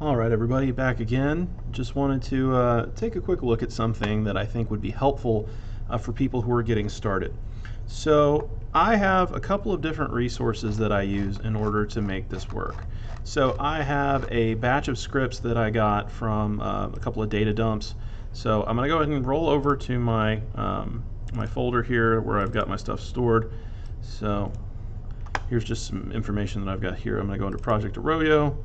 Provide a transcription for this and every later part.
All right, everybody, back again. Just wanted to take a quick look at something that I think would be helpful for people who are getting started. So I have a couple of different resources that I use in order to make this work. So I have a batch of scripts that I got from a couple of data dumps. So I'm going to go ahead and roll over to my my folder here where I've got my stuff stored. So here's just some information that I've got here. I'm going to go into Project Arroyo,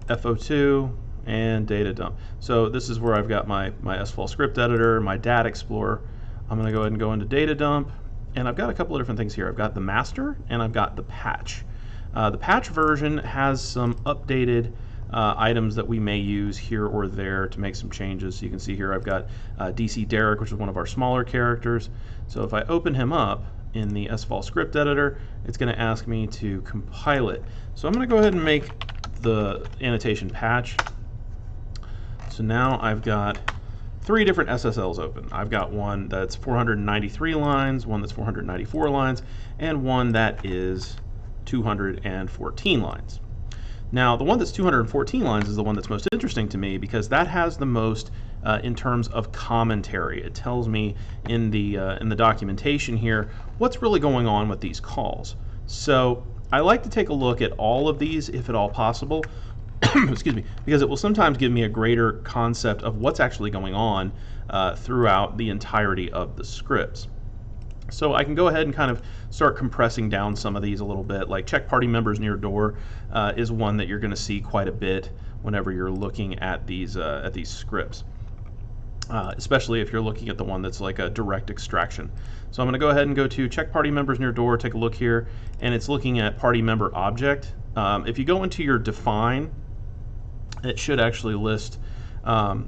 FO2, and data dump. So this is where I've got my SSL script editor, my data explorer. I'm going to go ahead and go into data dump, and I've got a couple of different things here. I've got the master and I've got the patch. The patch version has some updated items that we may use here or there to make some changes. So you can see here I've got DC Derek, which is one of our smaller characters. So if I open him up in the SSL script editor, it's going to ask me to compile it. So I'm going to go ahead and make the annotation patch. So now I've got 3 different SSLs open. I've got one that's 493 lines, one that's 494 lines, and one that is 214 lines. Now the one that's 214 lines is the one that's most interesting to me because that has the most in terms of commentary. It tells me in the documentation here what's really going on with these calls. So I like to take a look at all of these if at all possible, excuse me, because it will sometimes give me a greater concept of what's actually going on throughout the entirety of the scripts. So I can go ahead and kind of start compressing down some of these a little bit, like check party members near door is one that you're going to see quite a bit whenever you're looking at these scripts. Especially if you're looking at the one that's like a direct extraction. So I'm going to go ahead and go to check party members near door, take a look here, and it's looking at party member object. If you go into your define, it should actually list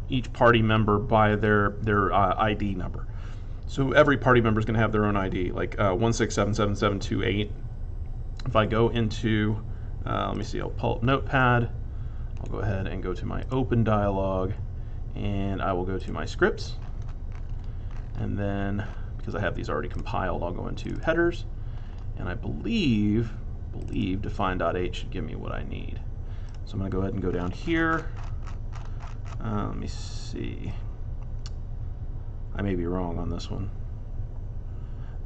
each party member by their ID number. So every party member is going to have their own ID, like 1677728. If I go into, let me see, I'll pull up Notepad. I'll go ahead and go to my open dialog, and I will go to my scripts, and then because I have these already compiled, I'll go into headers, and I believe define.h should give me what I need. So I'm going to go ahead and go down here. Let me see. I may be wrong on this one,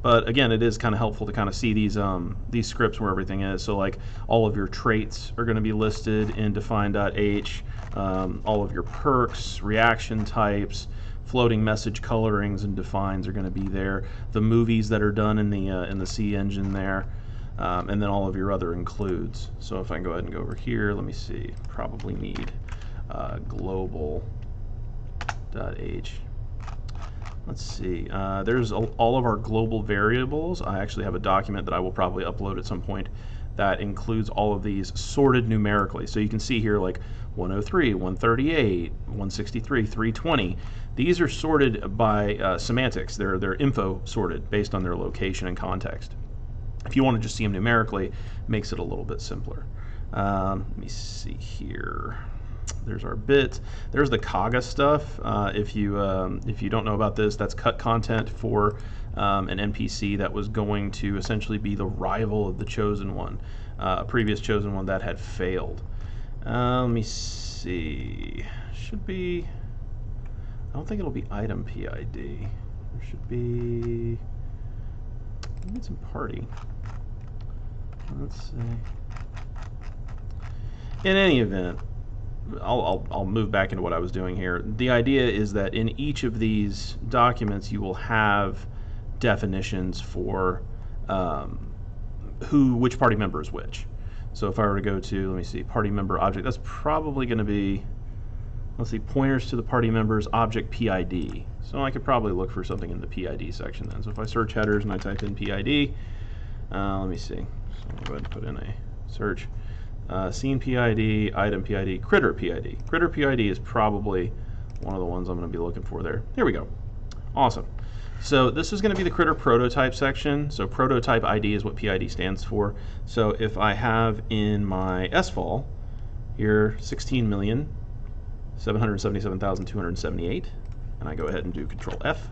but again, it is kind of helpful to kind of see these scripts where everything is. So like all of your traits are going to be listed in define.h. All of your perks, reaction types, floating message colorings and defines are going to be there. The movies that are done in the C engine there, and then all of your other includes. So if I can go ahead and go over here, let me see. Probably need global.h. Let's see. There's all of our global variables. I actually have a document that I will probably upload at some point that includes all of these sorted numerically. So you can see here like 103, 138, 163, 320. These are sorted by semantics. They're info sorted based on their location and context. If you want to just see them numerically, it makes it a little bit simpler. Let me see here. There's our bit. There's the Kaga stuff. If you don't know about this, that's cut content for an NPC that was going to essentially be the rival of the chosen one, a previous chosen one that had failed. Let me see. Should be. I don't think it'll be item PID. There should be. Maybe it's in party. Let's see. In any event, I'll move back into what I was doing here. The idea is that in each of these documents you will have definitions for which party member is which. So if I were to go to, let me see, party member object, that's probably going to be, let's see, pointers to the party member's object PID. So I could probably look for something in the PID section then. So if I search headers and I type in PID, let me see. So I'll go ahead and put in a search. Scene PID, item PID, critter PID. Critter PID is probably one of the ones I'm going to be looking for there. Here we go. Awesome. So this is going to be the critter prototype section. So prototype ID is what PID stands for. So if I have in my SFOL here 16,777,278, and I go ahead and do Control F,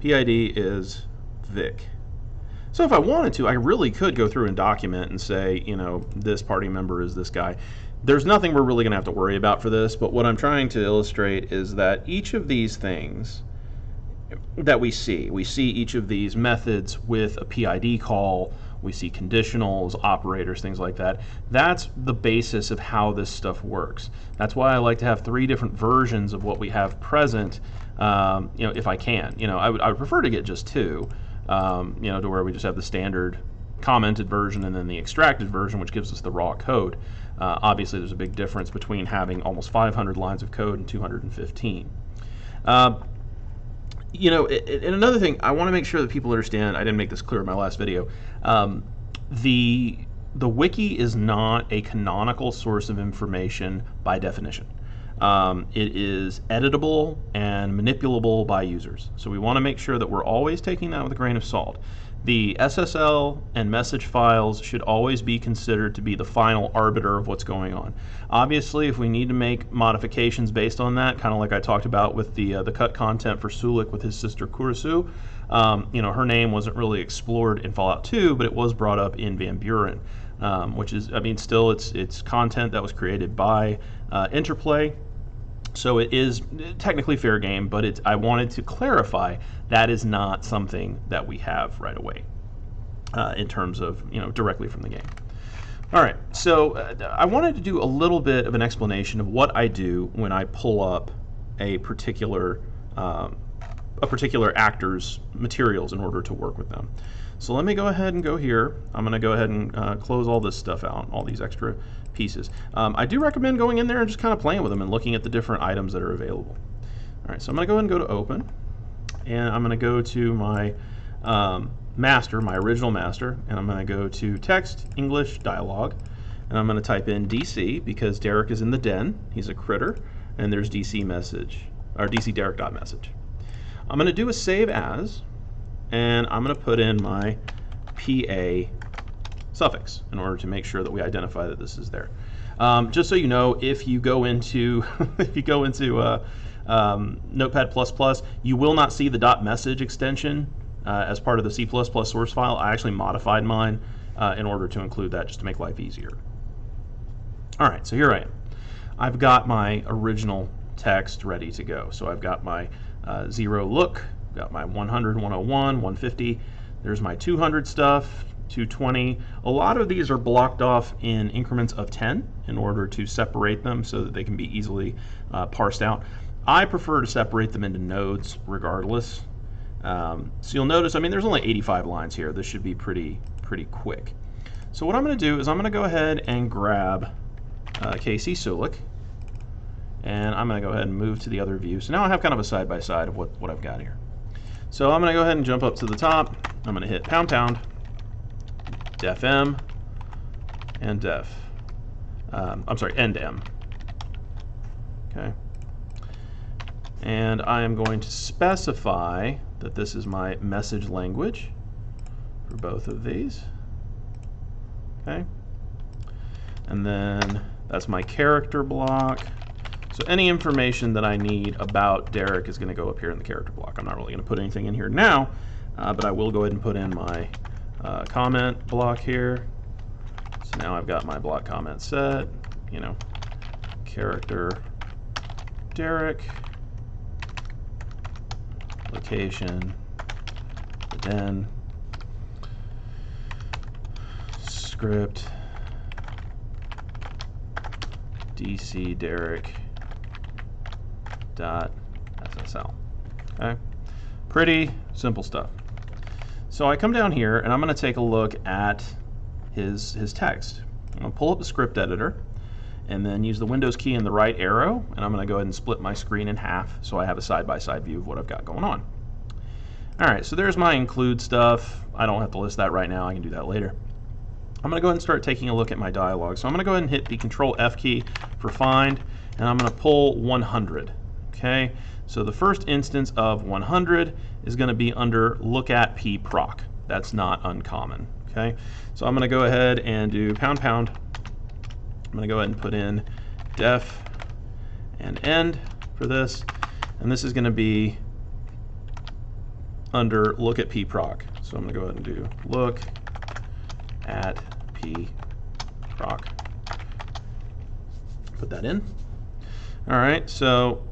PID is Vic. So if I wanted to, I really could go through and document and say, you know, this party member is this guy. There's nothing we're really going to have to worry about for this, but what I'm trying to illustrate is that each of these things that we see each of these methods with a PID call, we see conditionals, operators, things like that. That's the basis of how this stuff works. That's why I like to have 3 different versions of what we have present, you know, if I can. You know, I would prefer to get just 2, you know, to where we just have the standard commented version and then the extracted version, which gives us the raw code. Obviously, there's a big difference between having almost 500 lines of code and 215. You know, and another thing, I want to make sure that people understand, I didn't make this clear in my last video, the wiki is not a canonical source of information by definition. It is editable and manipulable by users. So we want to make sure that we're always taking that with a grain of salt. The SSL and message files should always be considered to be the final arbiter of what's going on. Obviously, if we need to make modifications based on that, kind of like I talked about with the cut content for Sulik with his sister Kurisu, you know, her name wasn't really explored in Fallout 2, but it was brought up in Van Buren, which is, I mean, still it's content that was created by Interplay. So it is technically fair game, but I wanted to clarify that is not something that we have right away in terms of, you know, directly from the game. All right, so I wanted to do a little bit of an explanation of what I do when I pull up a particular actor's materials in order to work with them. So let me go ahead and go here. I'm going to go ahead and close all this stuff out, all these extra pieces. I do recommend going in there and just kind of playing with them and looking at the different items that are available. All right, so I'm going to go ahead and go to open, and I'm going to go to my master, my original master, and I'm going to go to text, English, dialogue, and I'm going to type in DC because Derek is in the den. He's a critter, and there's DC message, or DC Derek.message. I'm going to do a save as, and I'm going to put in my PA suffix in order to make sure that we identify that this is there. Just so you know, if you go into Notepad++, you will not see the .message extension as part of the C++ source file. I actually modified mine in order to include that just to make life easier. All right, so here I am. I've got my original text ready to go. So I've got my 0 look, got my 100, 101, 150. There's my 200 stuff, 220. A lot of these are blocked off in increments of 10 in order to separate them so that they can be easily parsed out. I prefer to separate them into nodes regardless. So you'll notice, I mean, there's only 85 lines here. This should be pretty quick. So what I'm going to do is I'm going to go ahead and grab KC Sulik, and I'm going to go ahead and move to the other view. So now I have kind of a side-by-side of what I've got here. So I'm going to go ahead and jump up to the top. I'm going to hit ## def m and def. I'm sorry, end m. Okay. And I am going to specify that this is my message language for both of these. Okay. And then that's my character block. So any information that I need about Derek is going to go up here in the character block. I'm not really going to put anything in here now, but I will go ahead and put in my comment block here. So now I've got my block comment set, you know, character Derek, location, the den, script, DC Derek .ssl. Okay, pretty simple stuff. So I come down here and I'm going to take a look at his text. I'm going to pull up the script editor and then use the Windows key and the right arrow, and I'm going to go ahead and split my screen in half so I have a side-by-side view of what I've got going on. Alright, so there's my include stuff. I don't have to list that right now, I can do that later. I'm going to go ahead and start taking a look at my dialog. So I'm going to go ahead and hit the Control F key for find, and I'm going to pull 100. Okay, so the first instance of 100 is going to be under look at pproc. That's not uncommon. Okay, so I'm going to go ahead and do ##. I'm going to go ahead and put in def and end for this, and this is going to be under look at pproc. So I'm going to go ahead and do look at p proc. Put that in. All right, so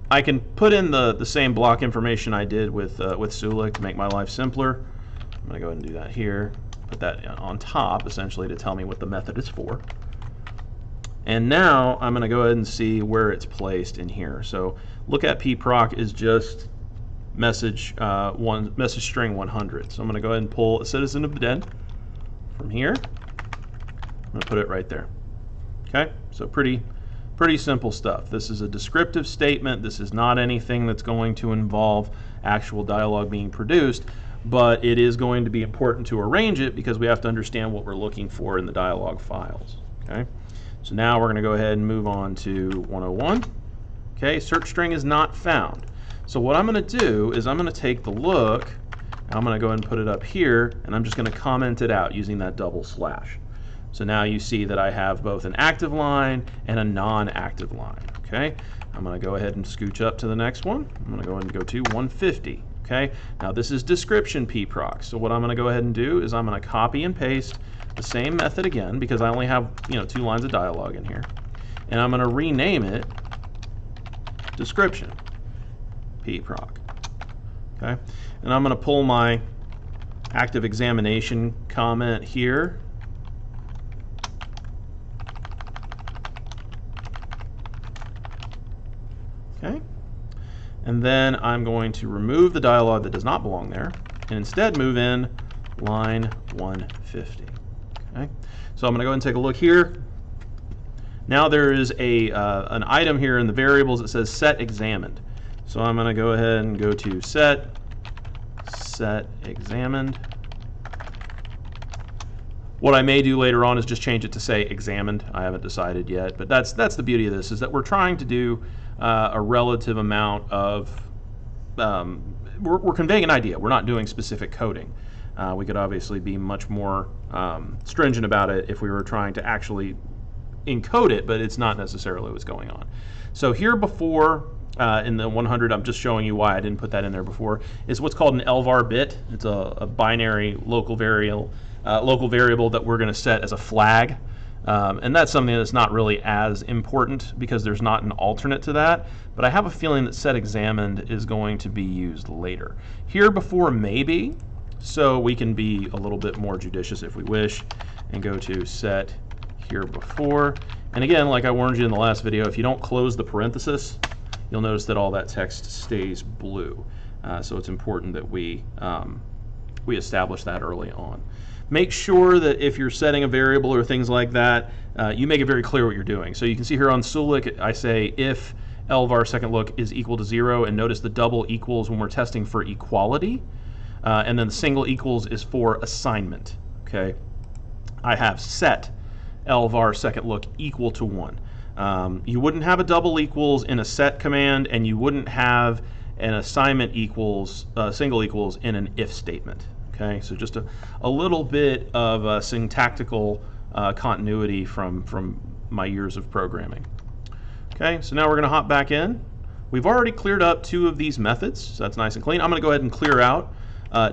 I can put in the same block information I did with Sulik to make my life simpler. I'm going to go ahead and do that here. Put that on top, essentially, to tell me what the method is for. And now I'm going to go ahead and see where it's placed in here. So look at pproc is just message string 100. So I'm going to go ahead and pull a citizen of the den from here. I'm going to put it right there. Okay, so pretty simple stuff. This is a descriptive statement. This is not anything that's going to involve actual dialogue being produced, but it is going to be important to arrange it because we have to understand what we're looking for in the dialogue files. Okay, so now we're going to go ahead and move on to 101. Okay, search string is not found. So what I'm going to do is I'm going to take the look, and I'm going to go ahead and put it up here, and I'm just going to comment it out using that double slash. So now you see that I have both an active line and a non-active line. Okay, I'm going to go ahead and scooch up to the next one. I'm going to go ahead and go to 150. Okay, now this is description pproc. So what I'm going to go ahead and do is I'm going to copy and paste the same method again because I only have 2 lines of dialogue in here, and I'm going to rename it description pproc. Okay, and I'm going to pull my active examination comment here. Okay, and then I'm going to remove the dialogue that does not belong there and instead move in line 150. Okay, so I'm going to go ahead and take a look here. Now there is an item here in the variables that says set examined. So I'm going to go ahead and go to set examined. What I may do later on is just change it to say examined. I haven't decided yet, but that's the beauty of this, is that we're trying to do a relative amount of, we're conveying an idea. We're not doing specific coding. We could obviously be much more stringent about it if we were trying to actually encode it, but it's not necessarily what's going on. So here before, in the 100, I'm just showing you why I didn't put that in there before, is what's called an LVAR bit. It's a binary local variable that we're going to set as a flag. And that's something that's not really as important because there's not an alternate to that, but I have a feeling that set examined is going to be used later. Here before maybe, so we can be a little bit more judicious if we wish and go to set here before. And again, like I warned you in the last video, if you don't close the parenthesis, you'll notice that all that text stays blue. So it's important that we establish that early on. Make sure that if you're setting a variable or things like that, you make it very clear what you're doing. So you can see here on Sulik, I say if LVAR second look is equal to 0, and notice the double equals when we're testing for equality, and then the single equals is for assignment. Okay, I have set LVAR second look equal to 1. You wouldn't have a double equals in a set command, and you wouldn't have an assignment equals, single equals in an if statement. Okay, so just a little bit of syntactical continuity from my years of programming. Okay, so now we're going to hop back in. We've already cleared up 2 of these methods, so that's nice and clean. I'm going to go ahead and clear out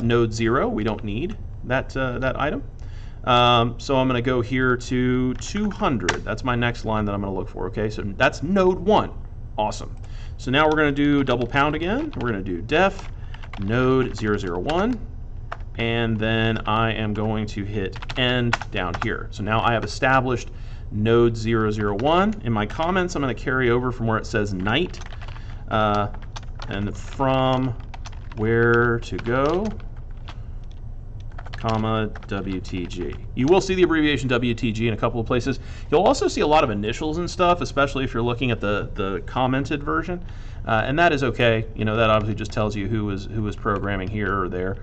node 0. We don't need that item. So I'm going to go here to 200. That's my next line that I'm going to look for. Okay, so that's node 1. Awesome. So now we're going to do double pound again. We're going to do def node 001. And then I am going to hit end down here. So now I have established node 001. In my comments, I'm going to carry over from where it says night, and from where to go, comma, WTG. You will see the abbreviation WTG in a couple of places. You'll also see a lot of initials and stuff, especially if you're looking at the commented version, and that is okay. That obviously just tells you who was programming here or there.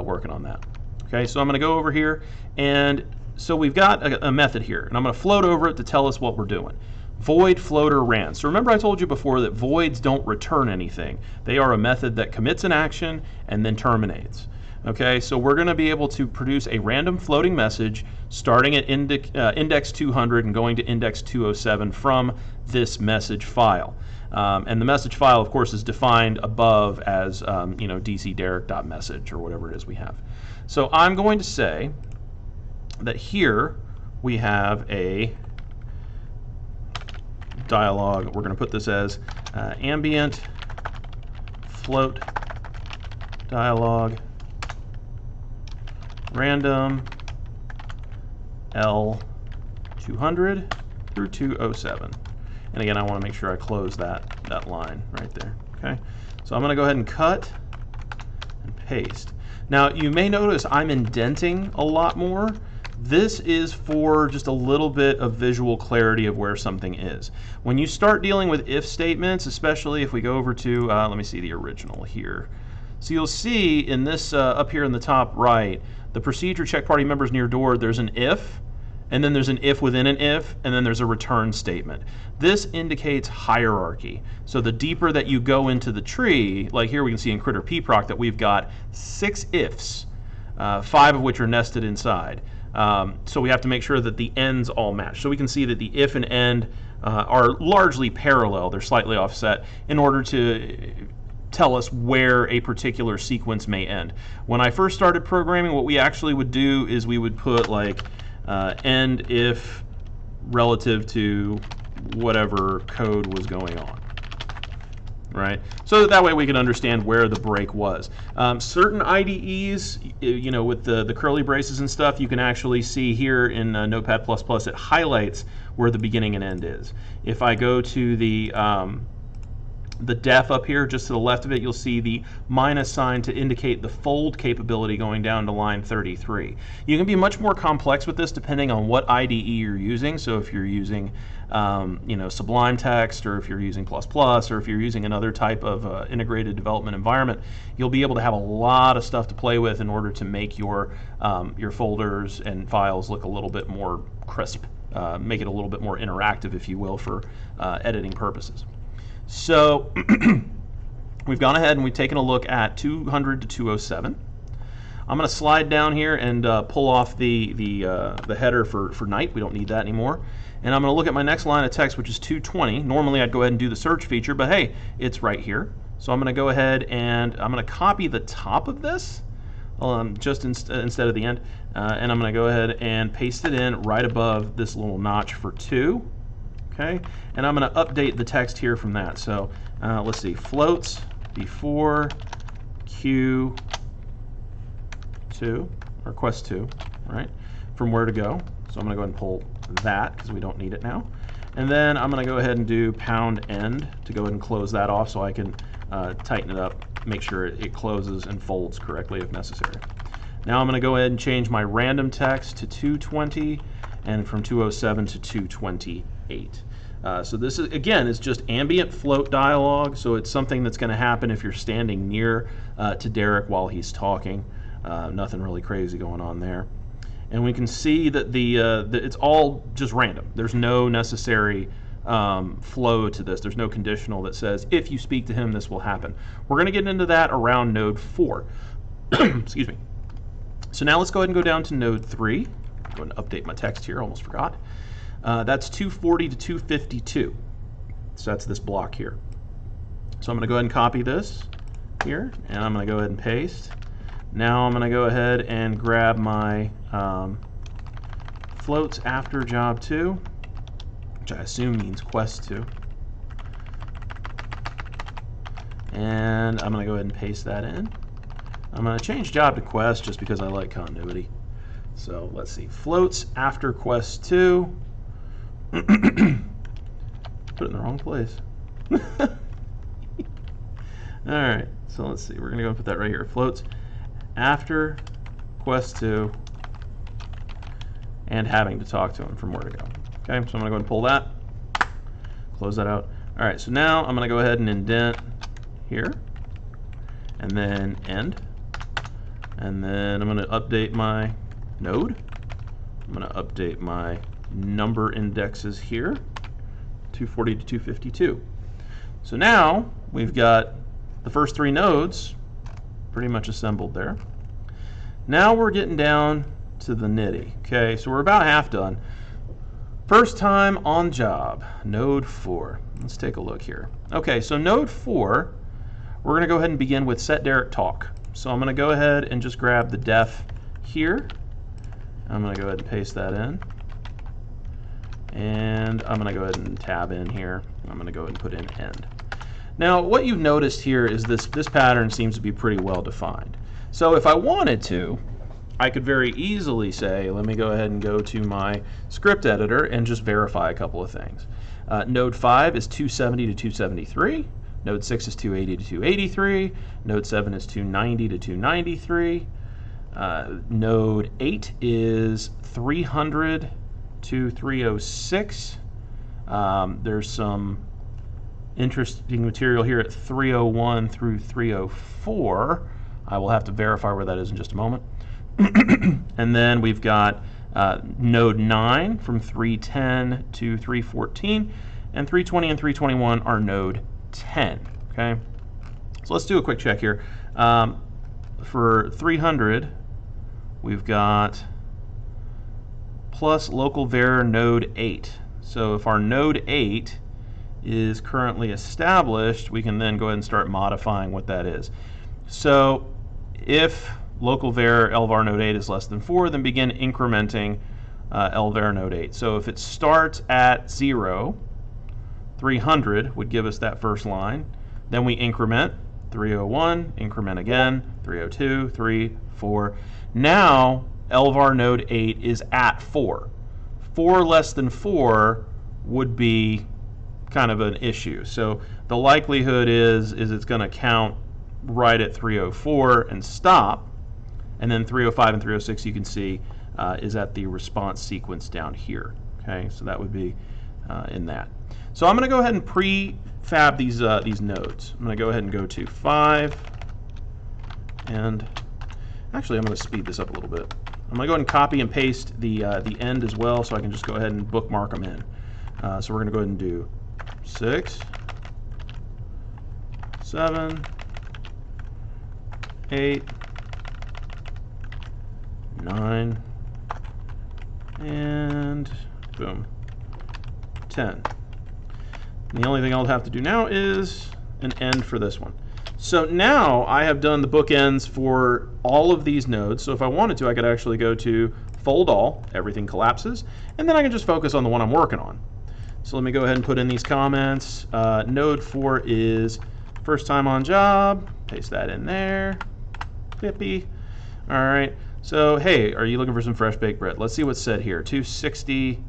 Working on that. Okay, so I'm going to go over here, and so we've got a method here, and I'm going to float over it to tell us what we're doing. Void floater ran. So remember I told you before that voids don't return anything. They are a method that commits an action and then terminates. Okay, so we're going to be able to produce a random floating message starting at index 200 and going to index 207 from this message file. And the message file, of course, is defined above as dcderek.message or whatever it is we have. So I'm going to say that here we have a dialog. We're going to put this as ambient float dialog random L200 through 207. And again, I want to make sure I close that line right there. Okay, so I'm going to go ahead and cut and paste. Now you may notice I'm indenting a lot more. This is for just a little bit of visual clarity of where something is. When you start dealing with if statements, especially if we go over to, let me see the original here. So you'll see in this, up here in the top right, the procedure check party members near door, there's an if, and then there's an if within an if, and then there's a return statement. This indicates hierarchy. So the deeper that you go into the tree, like here we can see in critter pproc that we've got 6 ifs, 5 of which are nested inside. So we have to make sure that the ends all match. So we can see that the if and end are largely parallel. They're slightly offset in order to tell us where a particular sequence may end. When I first started programming, what we actually would do is we would put like end if relative to whatever code was going on. Right? So that way we can understand where the break was. Certain IDEs, you know, with the curly braces and stuff, you can actually see here in Notepad++, it highlights where the beginning and end is. If I go to the def up here, just to the left of it, you'll see the minus sign to indicate the fold capability going down to line 33. You can be much more complex with this depending on what IDE you're using. So if you're using you know, Sublime Text, or if you're using ++, or if you're using another type of integrated development environment, you'll be able to have a lot of stuff to play with in order to make your folders and files look a little bit more crisp, make it a little bit more interactive, if you will, for editing purposes. So we've gone ahead and we've taken a look at 200 to 207. I'm going to slide down here and pull off the header for night. We don't need that anymore. And I'm going to look at my next line of text, which is 220. Normally I'd go ahead and do the search feature, but hey, it's right here. So I'm going to go ahead and I'm going to copy the top of this, just instead of the end, and I'm going to go ahead and paste it in right above this little notch for 2. Okay, and I'm going to update the text here from that. So let's see, floats before Q2 or quest 2, right? From where to go. So I'm going to go ahead and pull that because we don't need it now. And then I'm going to go ahead and do pound end to go ahead and close that off so I can tighten it up, make sure it closes and folds correctly if necessary. Now I'm going to go ahead and change my random text to 220 and from 207 to 228. So this is, again, is just ambient float dialogue, so it's something that's going to happen if you're standing near to Derek while he's talking. Nothing really crazy going on there. And we can see that it's all just random. There's no necessary flow to this. There's no conditional that says if you speak to him, this will happen. We're going to get into that around node 4. Excuse me. So now let's go ahead and go down to node 3. Go ahead and update my text here, almost forgot. That's 240 to 252. So that's this block here. So I'm going to go ahead and copy this here, and I'm going to go ahead and paste. Now I'm going to go ahead and grab my floats after job 2, which I assume means quest 2. And I'm going to go ahead and paste that in. I'm going to change job to quest just because I like continuity. So let's see, floats after quest 2. Put it in the wrong place. Alright, so let's see, we're going to go and put that right here. Floats after quest 2 and having to talk to him from where to go. Okay, so I'm going to go ahead and pull that, close that out. Alright, so now I'm going to go ahead and indent here, and then end. And then I'm going to update my node. I'm going to update my number indexes here, 240 to 252. So now we've got the first 3 nodes pretty much assembled there. Now we're getting down to the nitty. Okay, so we're about half done. First time on job, node 4. Let's take a look here. Okay, so node 4, we're going to go ahead and begin with set Derek talk. So I'm going to go ahead and just grab the def here. I'm going to go ahead and paste that in. And I'm going to go ahead and tab in here. I'm going to go ahead and put in end. Now, what you've noticed here is this pattern seems to be pretty well defined. So if I wanted to, I could very easily say, let me go ahead and go to my script editor and just verify a couple of things. Node 5 is 270 to 273. Node 6 is 280 to 283. Node 7 is 290 to 293. Node 8 is 300 to 306. There's some interesting material here at 301 through 304. I will have to verify where that is in just a moment. And then we've got node 9 from 310 to 314, and 320 and 321 are node 10. Okay, so let's do a quick check here. For 300, we've got plus local var node 8. So if our node 8 is currently established, we can then go ahead and start modifying what that is. So if local var lvar node 8 is less than 4, then begin incrementing lvar node 8. So if it starts at 0, 300 would give us that first line. Then we increment 301, increment again, 302, 3, 4. Now lvar node 8 is at 4. 4 less than 4 would be kind of an issue. So the likelihood is it's going to count right at 304 and stop. And then 305 and 306 you can see is at the response sequence down here. Okay, so that would be in that. So I'm going to go ahead and prefab these nodes. I'm going to go ahead and go to 5, and actually I'm going to speed this up a little bit. I'm going to go ahead and copy and paste the end as well, so I can just go ahead and bookmark them in. So we're going to go ahead and do 6, 7, 8, 9, and boom, 10. The only thing I'll have to do now is an end for this one. So now I have done the bookends for all of these nodes. So if I wanted to, I could actually go to fold all, everything collapses, and then I can just focus on the one I'm working on. So let me go ahead and put in these comments. Node 4 is first time on job, paste that in there, Pippy. All right, so hey, are you looking for some fresh baked bread? Let's see what's said here, 260 to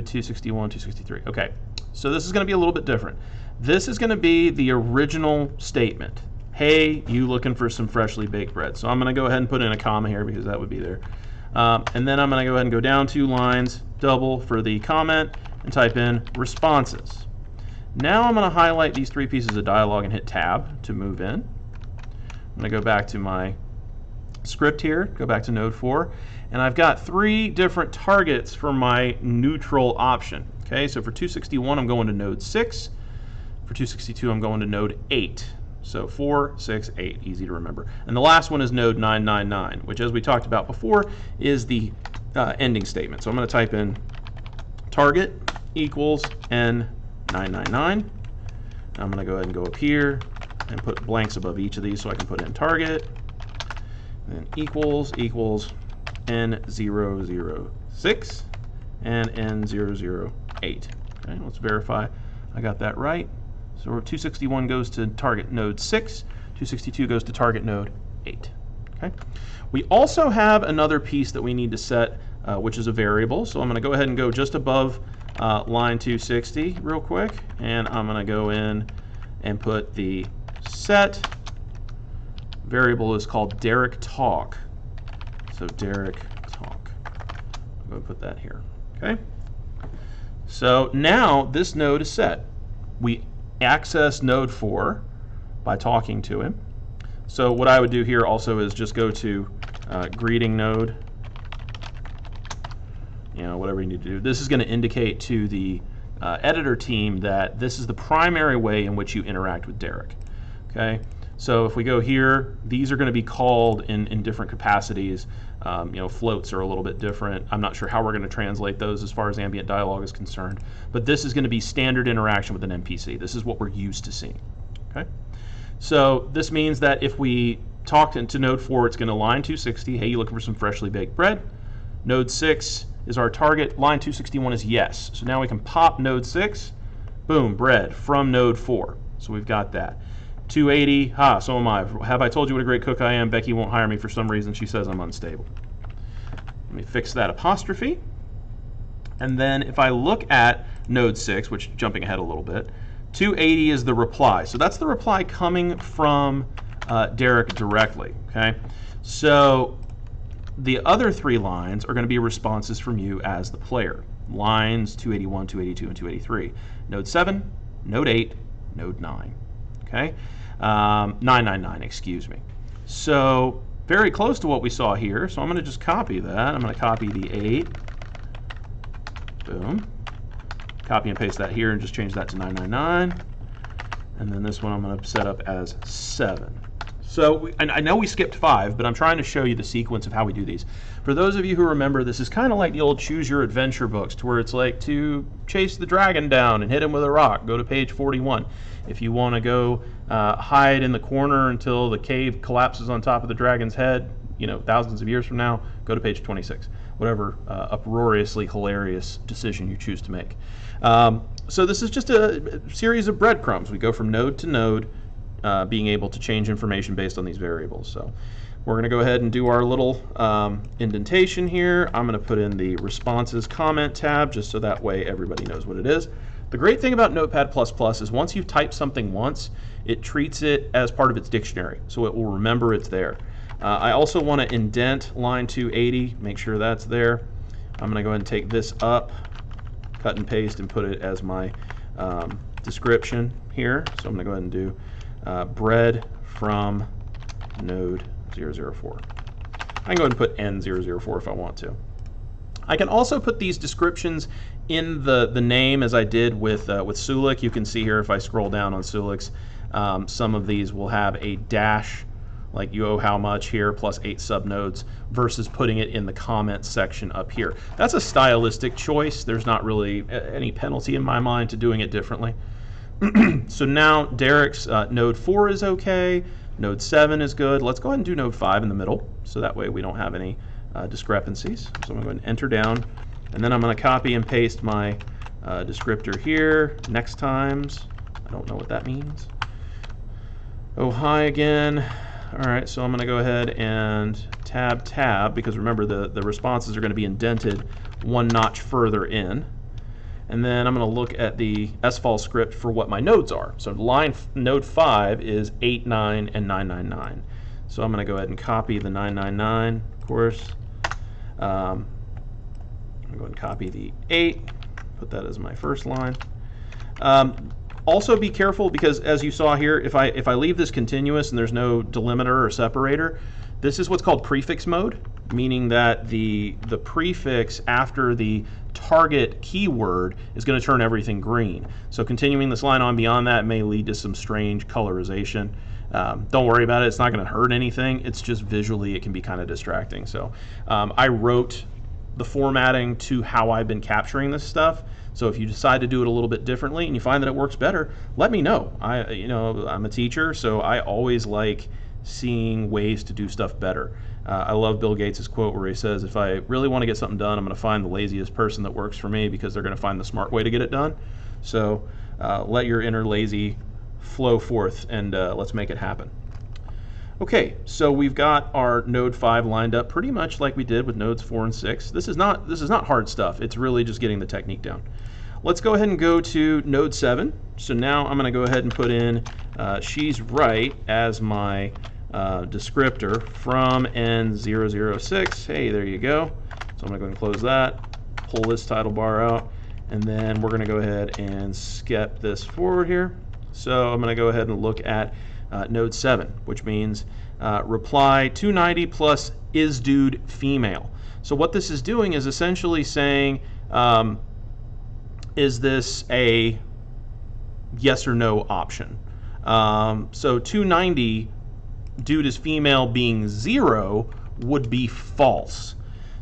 261, 263. Okay, so this is going to be a little bit different. This is going to be the original statement. Hey, you looking for some freshly baked bread? So I'm going to go ahead and put in a comma here because that would be there. And then I'm going to go ahead and go down 2 lines, double for the comment, and type in responses. Now I'm going to highlight these 3 pieces of dialogue and hit tab to move in. I'm going to go back to my script here, go back to node 4, and I've got 3 different targets for my neutral option. Okay, so for 261 I'm going to node 6. For 262 I'm going to node 8. So 4, 6, 8, easy to remember. And the last one is node 999, which, as we talked about before, is the ending statement. So I'm going to type in target equals N999. I'm going to go ahead and go up here and put blanks above each of these so I can put in target. And then equals N006 and N008. Okay, let's verify I got that right. So 261 goes to target node 6, 262 goes to target node 8. Okay. We also have another piece that we need to set, which is a variable. So I'm going to go ahead and go just above line 260 real quick, and I'm going to go in and put the set variable is called Derek Talk. So Derek Talk. I'm going to put that here. Okay. So now this node is set. We access node 4 by talking to him. So what I would do here also is just go to greeting node, whatever you need to do. This is going to indicate to the editor team that this is the primary way in which you interact with Derek. Okay, so if we go here, these are going to be called in different capacities. Floats are a little bit different. I'm not sure how we're going to translate those as far as ambient dialogue is concerned, but this is going to be standard interaction with an NPC. This is what we're used to seeing. Okay, so this means that if we talk to node 4, it's going to line 260. Hey, you looking for some freshly baked bread? Node 6 is our target. Line 261 is yes. So now we can pop node 6. Boom, bread from node 4. So we've got that. 280, so am I. Have I told you what a great cook I am? Becky won't hire me for some reason. She says I'm unstable. Let me fix that apostrophe. And then if I look at node 6, which jumping ahead a little bit, 280 is the reply. So that's the reply coming from Derek directly. Okay. So the other 3 lines are going to be responses from you as the player. Lines 281, 282, and 283. Node 7, node 8, node 9. Okay, 999, excuse me. So very close to what we saw here. So I'm going to just copy that. I'm going to copy the 8. Boom. Copy and paste that here and just change that to 999. And then this one I'm going to set up as 7. So I know we skipped 5, but I'm trying to show you the sequence of how we do these. For those of you who remember, this is kind of like the old Choose Your Adventure books, to where it's like to chase the dragon down and hit him with a rock. Go to page 41. If you want to go hide in the corner until the cave collapses on top of the dragon's head, thousands of years from now, go to page 26. Whatever uproariously hilarious decision you choose to make. So this is just a series of breadcrumbs. We go from node to node, being able to change information based on these variables. So we're going to go ahead and do our little indentation here. I'm going to put in the responses comment tab just so that way everybody knows what it is. The great thing about Notepad++ is once you've typed something once, it treats it as part of its dictionary, so it will remember it's there. I also want to indent line 280, make sure that's there. I'm going to go ahead and take this up, cut and paste, and put it as my description here. So I'm going to go ahead and do bread from node 004. I can go ahead and put N004 if I want to. I can also put these descriptions in the name as I did with Sulik. You can see here if I scroll down on Sulik's, some of these will have a dash, like you owe how much here, plus 8 subnodes, versus putting it in the comments section up here. That's a stylistic choice. There's not really any penalty in my mind to doing it differently. So now Derek's node 4 is okay, node 7 is good. Let's go ahead and do node 5 in the middle, so that way we don't have any discrepancies. So I'm going to go ahead and enter down, and then I'm going to copy and paste my descriptor here, next times. I don't know what that means. Oh, hi again. All right, so I'm going to go ahead and tab, because remember the responses are going to be indented 1 notch further in. And then I'm going to look at the SFOL script for what my nodes are. So node 5 is 8, 9, and 999. So I'm going to go ahead and copy the 999, of course. I'm going to go ahead and copy the 8, put that as my first line. Also be careful, because as you saw here, if I leave this continuous and there's no delimiter or separator, this is what's called prefix mode, meaning that the prefix after the target keyword is going to turn everything green. So continuing this line on beyond that may lead to some strange colorization. Don't worry about it. It's not going to hurt anything. It's just visually it can be kind of distracting. So I wrote the formatting to how I've been capturing this stuff. So if you decide to do it a little bit differently and you find that it works better, let me know. I'm a teacher, so I always like seeing ways to do stuff better. I love Bill Gates' quote where he says, if I really want to get something done, I'm going to find the laziest person that works for me, because they're going to find the smart way to get it done. So let your inner lazy flow forth, and let's make it happen. Okay, so we've got our node 5 lined up pretty much like we did with nodes 4 and 6. This is not hard stuff. It's really just getting the technique down. Let's go ahead and go to node 7. So now I'm going to go ahead and put in she's right as my descriptor from N006. Hey, there you go. So I'm going to go ahead and close that, pull this title bar out, and then we're going to go ahead and skip this forward here. So I'm going to go ahead and look at node 7, which means reply 290 plus is dude female. So what this is doing is essentially saying, is this a yes or no option? So 290 dude is female being 0 would be false.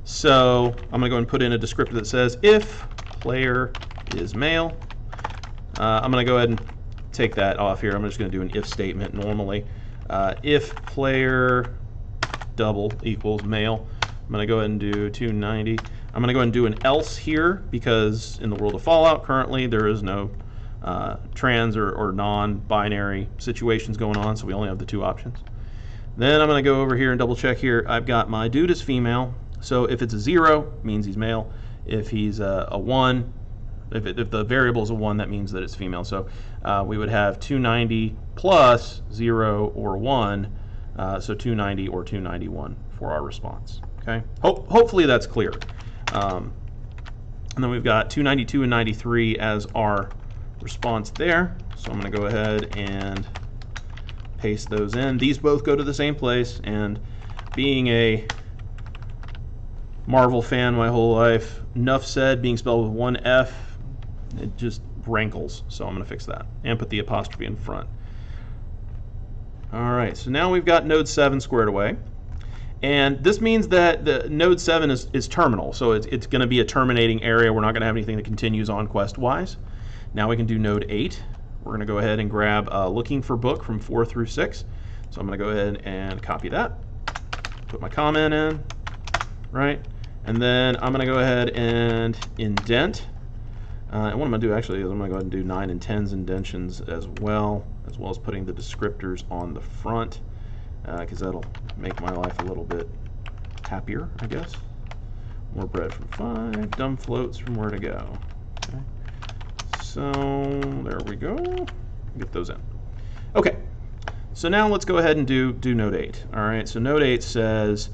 So I'm going to go and put in a descriptor that says if player is male. I'm going to go ahead and take that off here. I'm just going to do an if statement normally. if player double equals male, I'm going to go ahead and do 290. I'm going to go ahead and do an else here because in the world of Fallout currently there is no trans or non-binary situations going on, so we only have the two options. Then I'm going to go over here and double check here. I've got my dude is female, so if it's a 0, means he's male. If he's a 1, if the variable is a 1, that means that it's female. So we would have 290 plus 0 or 1, so 290 or 291 for our response. Okay. Hopefully that's clear. And then we've got 292 and 93 as our response there. So I'm going to go ahead and paste those in. These both go to the same place, and being a Marvel fan my whole life, enough said being spelled with one F, it just rankles. So I'm going to fix that and put the apostrophe in front. All right, so now we've got node 7 squared away. And this means that the node 7 is terminal, so it's going to be a terminating area. We're not going to have anything that continues on quest-wise. Now we can do node 8. We're going to go ahead and grab looking for book from 4 through 6. So I'm going to go ahead and copy that, put my comment in, right? And then I'm going to go ahead and indent. And what I'm going to do actually is I'm going to go ahead and do 9 and 10s indentions as well as putting the descriptors on the front, because that'll make my life a little bit happier, I guess. More bread from 5, dumb floats from where to go. Okay. So there we go. Get those in. Okay. So now let's go ahead and do node 8. All right. So node 8 says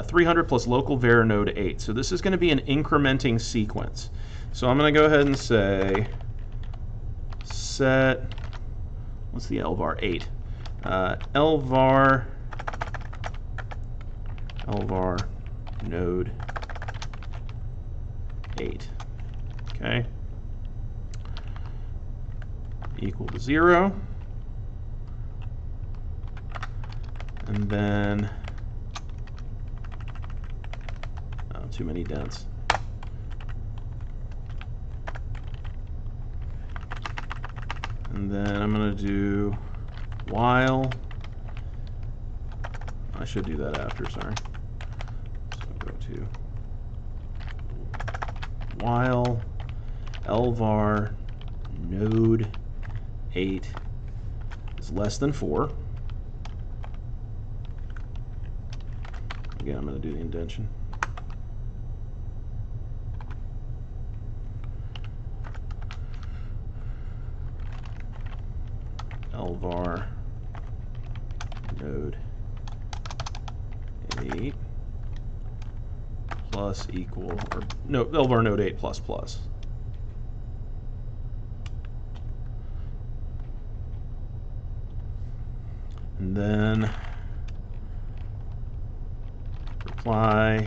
300 plus local var node 8. So this is going to be an incrementing sequence. So I'm going to go ahead and say set, what's the lvar 8? lvar node 8. Okay. Equal to 0. And then too many dents. And then I'm going to do while. I should do that after, sorry. So I'll go to while lvar node 8 is less than 4. Again, I'm going to do the indentation. lvar node 8 plus equal, or no, lvar node 8 plus plus. And then reply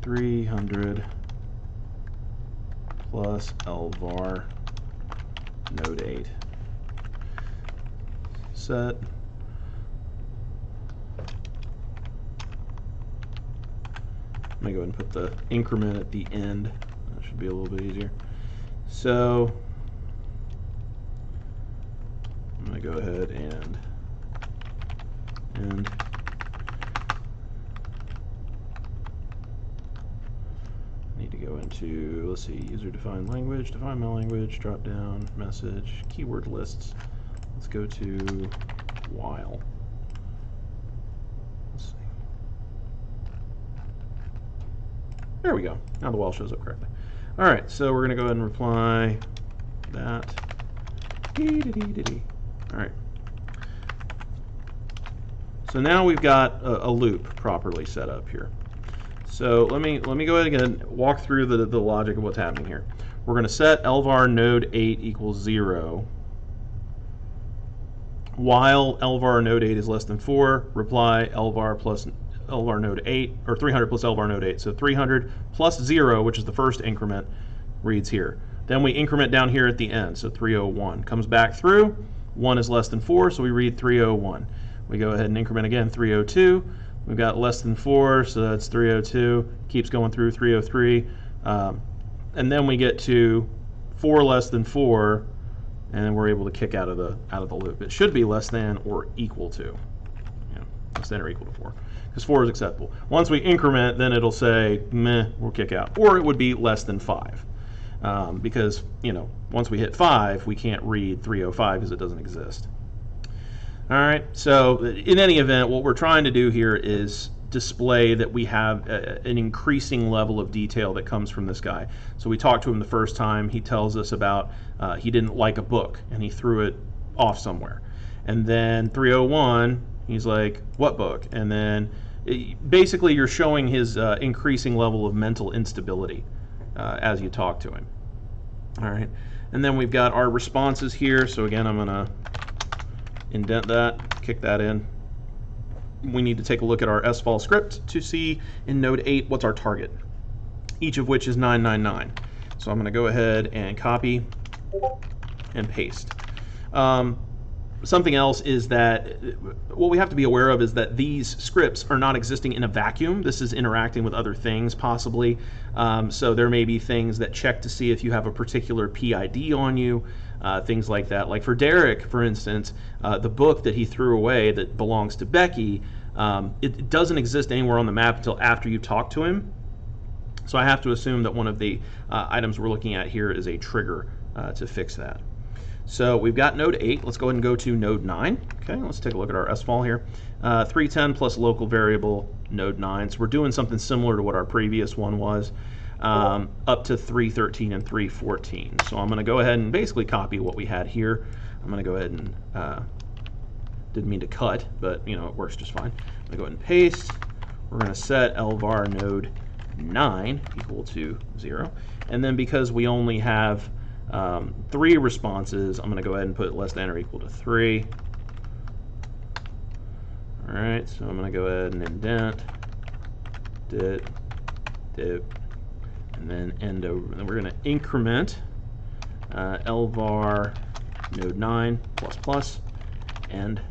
(300) plus lvar node 8. Set. Let me go ahead and put the increment at the end. That should be a little bit easier. So I'm going to go ahead and go into, let's see, user defined language, define my language, drop down, message, keyword lists. Let's go to while. Let's see. There we go. Now the while shows up correctly. All right, so we're going to go ahead and reply that. All right. So now we've got a loop properly set up here. So let me go ahead and walk through the logic of what's happening here. We're going to set lvar node 8 equals 0 while lvar node 8 is less than 4. Reply lvar plus lvar node 8, or 300 plus lvar node 8. So 300 plus 0, which is the first increment, reads here. Then we increment down here at the end, so 301 comes back through. 1 is less than 4, so we read 301. We go ahead and increment again, 302. We've got less than 4, so that's 302. Keeps going through 303. And then we get to 4 less than 4, and then we're able to kick out of the loop. It should be less than or equal to, less than or equal to 4, because 4 is acceptable. Once we increment, then it'll say meh, we'll kick out, or it would be less than 5, because once we hit 5, we can't read 305 because it doesn't exist. All right, so in any event, what we're trying to do here is display that we have an increasing level of detail that comes from this guy. So we talked to him the first time. He tells us about he didn't like a book and he threw it off somewhere. And then 301, he's like, what book? And then basically you're showing his increasing level of mental instability as you talk to him. All right, and then we've got our responses here. So again, I'm going to indent that, kick that in. We need to take a look at our SSL script to see in node 8 what's our target, each of which is 999. So I'm going to go ahead and copy and paste. Something else is that what we have to be aware of is that these scripts are not existing in a vacuum. This is interacting with other things possibly. So there may be things that check to see if you have a particular PID on you, things like that. Like for Derek, for instance, the book that he threw away that belongs to Becky, it doesn't exist anywhere on the map until after you talk to him. So I have to assume that one of the items we're looking at here is a trigger to fix that. So we've got node 8. Let's go ahead and go to node 9. Okay, let's take a look at our SSL here. 310 plus local variable node 9. So we're doing something similar to what our previous one was, up to 313 and 314. So I'm going to go ahead and basically copy what we had here. I'm going to go ahead and, didn't mean to cut, but it works just fine. I'm going to go ahead and paste. We're going to set lvar node 9 equal to 0. And then because we only have 3 responses, I'm going to go ahead and put less than or equal to 3. All right, so I'm going to go ahead and indent, dip, and then end over. And then we're going to increment lvar node 9 plus plus, and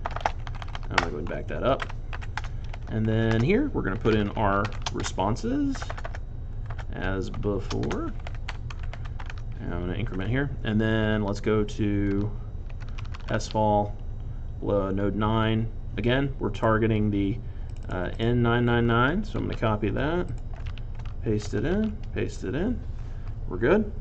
I'm going to go and back that up. And then here we're going to put in our responses as before. And I'm going to increment here, and then let's go to SSL node 9. Again, we're targeting the N999, so I'm going to copy that, paste it in. We're good.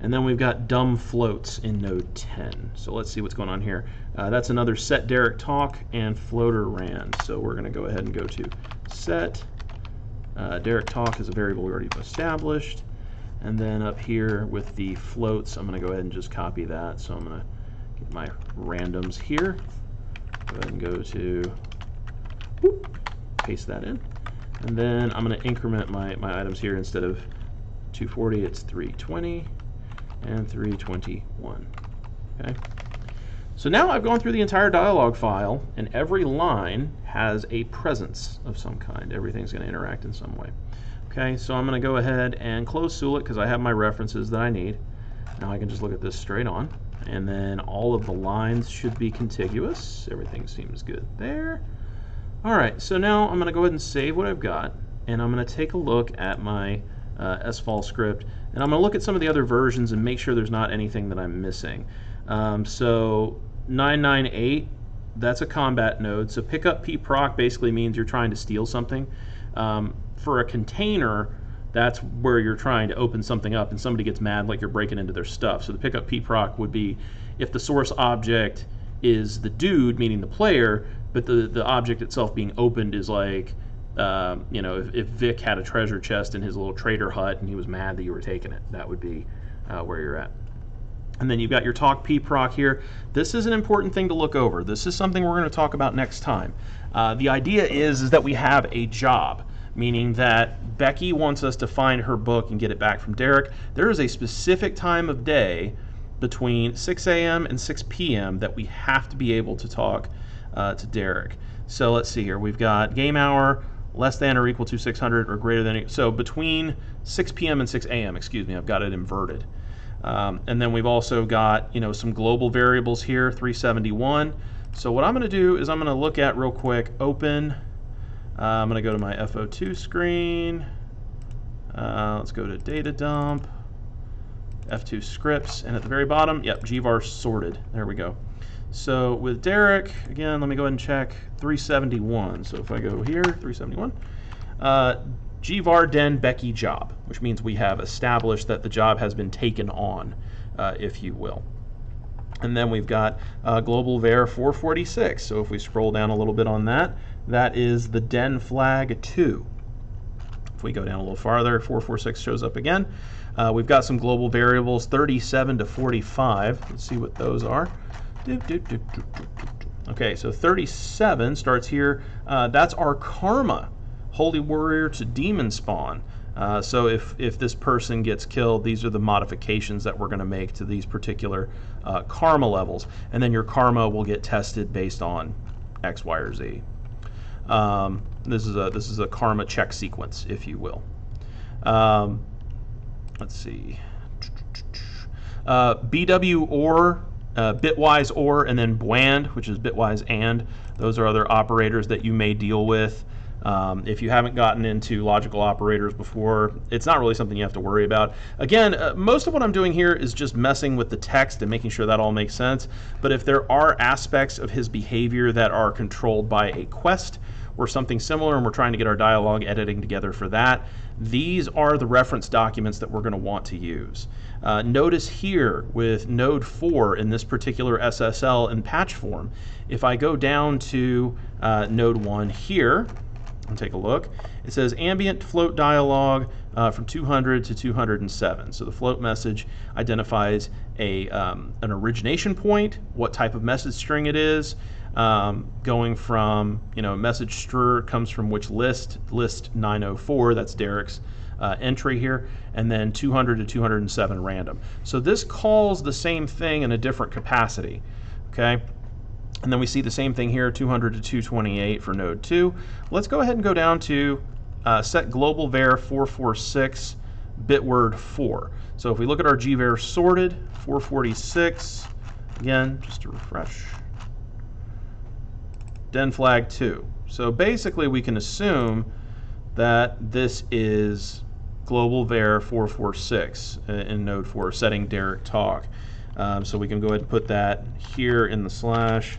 And then we've got dumb floats in node 10. So let's see what's going on here. That's another set Derek talk and floater ran. So we're going to go ahead and go to set. Derek talk is a variable we already established. And then up here with the floats, I'm going to go ahead and just copy that. So I'm going to get my randoms here. Go ahead and go to, paste that in. And then I'm going to increment my items here. Instead of 240, it's 320 and 321. Okay. So now I've gone through the entire dialog file, and every line has a presence of some kind. Everything's going to interact in some way. Okay, so I'm going to go ahead and close Sulit because I have my references that I need. Now I can just look at this straight on, and then all of the lines should be contiguous. Everything seems good there. All right, so now I'm going to go ahead and save what I've got, and I'm going to take a look at my SSL script, and I'm going to look at some of the other versions and make sure there's not anything that I'm missing. So 998, that's a combat node. So pick up pproc basically means you're trying to steal something. For a container, that's where you're trying to open something up and somebody gets mad like you're breaking into their stuff. So the pick up pproc would be if the source object is the dude, meaning the player, but the object itself being opened is like, if Vic had a treasure chest in his little trader hut and he was mad that you were taking it, that would be where you're at. And then you've got your talk pproc here. This is an important thing to look over. This is something we're going to talk about next time. The idea is that we have a job, meaning that Becky wants us to find her book and get it back from Derek. There is a specific time of day between 6 a.m. and 6 p.m. that we have to be able to talk to Derek. So let's see here. We've got game hour, less than or equal to 600 or greater than. So between 6 p.m. and 6 a.m., excuse me, I've got it inverted. And then we've also got some global variables here, 371. So what I'm going to do is I'm going to look at real quick, open. I'm going to go to my FO2 screen. Let's go to data dump. F2 scripts, and at the very bottom, yep, gvar sorted. There we go. So with Derek, again, let me go ahead and check 371. So if I go here, 371, gvar den Becky job, which means we have established that the job has been taken on, if you will. And then we've got global var 446. So if we scroll down a little bit on that, that is the den flag 2. If we go down a little farther, 446 shows up again. We've got some global variables 37 to 45. Let's see what those are. Okay, so 37 starts here. That's our karma, holy warrior to demon spawn. So if this person gets killed, these are the modifications that we're going to make to these particular karma levels, and then your karma will get tested based on X, Y, or Z. This is a karma check sequence, if you will. Let's see. BW or bitwise or, and then bwand, which is bitwise and. Those are other operators that you may deal with. If you haven't gotten into logical operators before, it's not really something you have to worry about. Again, most of what I'm doing here is just messing with the text and making sure that all makes sense. But if there are aspects of his behavior that are controlled by a quest or something similar, and we're trying to get our dialogue editing together for that, these are the reference documents that we're going to want to use. Notice here with node 4 in this particular SSL in patch form, if I go down to node 1 here, and take a look, it says ambient float dialog from 200 to 207. So the float message identifies an origination point, what type of message string it is, going from, message str comes from which list 904, that's Derek's entry here, and then 200 to 207 random. So this calls the same thing in a different capacity, okay? And then we see the same thing here, 200 to 228 for node 2. Let's go ahead and go down to set global var 446 bitword 4. So if we look at our gvar sorted, 446, again, just to refresh, den flag 2. So basically we can assume that this is global var 446 in node 4, setting Derek talk. So we can go ahead and put that here in the slash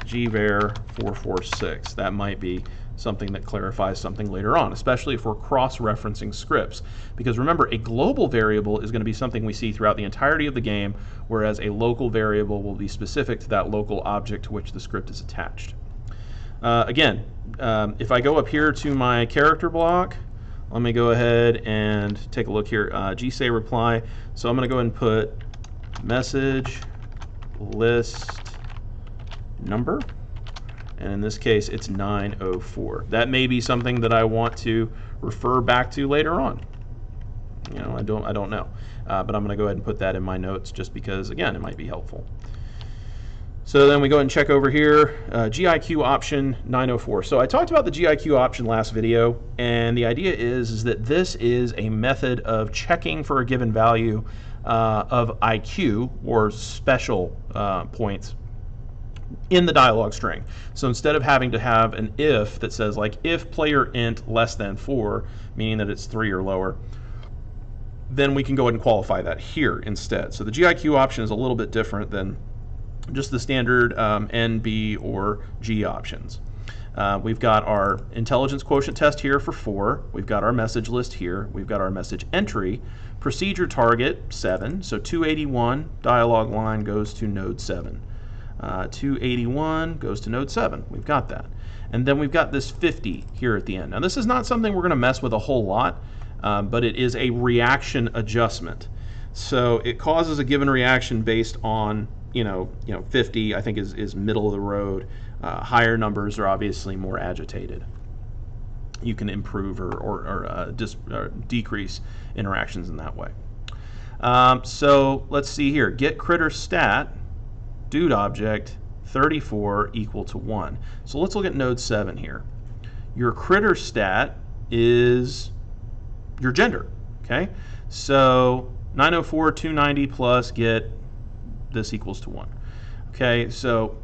gvar 446. That might be something that clarifies something later on, especially if we're cross-referencing scripts. Because remember, a global variable is going to be something we see throughout the entirety of the game, whereas a local variable will be specific to that local object to which the script is attached. Again, if I go up here to my character block, let me go ahead and take a look here. gsay reply. So I'm going to go ahead and put message list number, and in this case it's 904. That may be something that I want to refer back to later on. I don't know, but I'm going to go ahead and put that in my notes just because, again, it might be helpful. So then we go ahead and check over here, GIQ option 904. So I talked about the GIQ option last video, and the idea is that this is a method of checking for a given value of IQ, or special points, in the dialog string. So instead of having to have an if that says like if player int less than 4, meaning that it's 3 or lower, then we can go ahead and qualify that here instead. So the GIQ option is a little bit different than just the standard NB or G options. We've got our intelligence quotient test here for 4. We've got our message list here. We've got our message entry. Procedure target 7. So 281 dialog line goes to node 7. 281 goes to node 7. We've got that. And then we've got this 50 here at the end. Now this is not something we're going to mess with a whole lot, but it is a reaction adjustment. So it causes a given reaction based on 50, I think, is middle of the road. Higher numbers are obviously more agitated. You can improve or decrease interactions in that way. So let's see here. Get critter stat dude object 34 equal to 1. So let's look at node 7 here. Your critter stat is your gender. Okay, so 904 290 plus get this equals to 1. Okay, so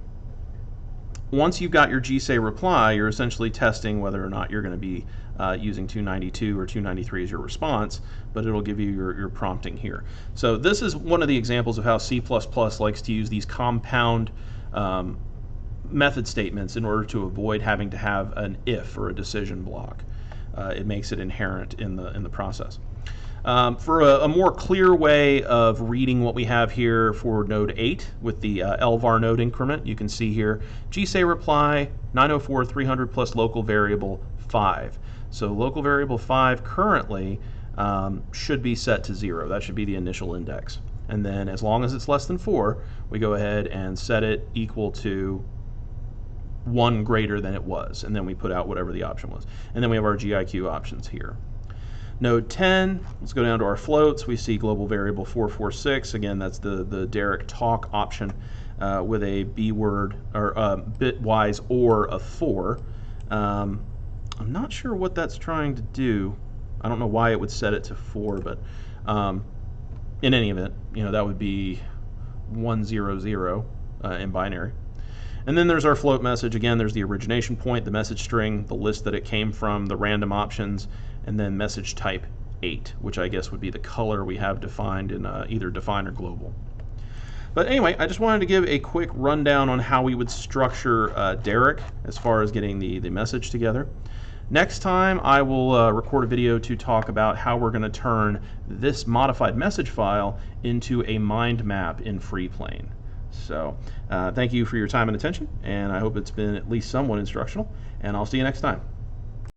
once you've got your GSay reply, you're essentially testing whether or not you're going to be using 292 or 293 as your response, but it'll give you your prompting here. So this is one of the examples of how C++ likes to use these compound method statements in order to avoid having to have an if or a decision block. It makes it inherent in the process. For a more clear way of reading what we have here for node 8 with the LVAR node increment, you can see here GSay reply 904 300 plus local variable 5. So local variable 5 currently should be set to 0. That should be the initial index. And then as long as it's less than 4, we go ahead and set it equal to 1 greater than it was. And then we put out whatever the option was. And then we have our GIQ options here. Node 10, let's go down to our floats. We see global variable 446. Again, that's the Derek talk option with a B word or bitwise OR of 4. I'm not sure what that's trying to do. I don't know why it would set it to 4, but in any event, that would be 100 in binary. And then there's our float message. Again, there's the origination point, the message string, the list that it came from, the random options, and then message type 8, which I guess would be the color we have defined in either define or global. But anyway, I just wanted to give a quick rundown on how we would structure Derek as far as getting the message together. Next time, I will record a video to talk about how we're going to turn this modified message file into a mind map in FreePlane. So thank you for your time and attention, and I hope it's been at least somewhat instructional, and I'll see you next time.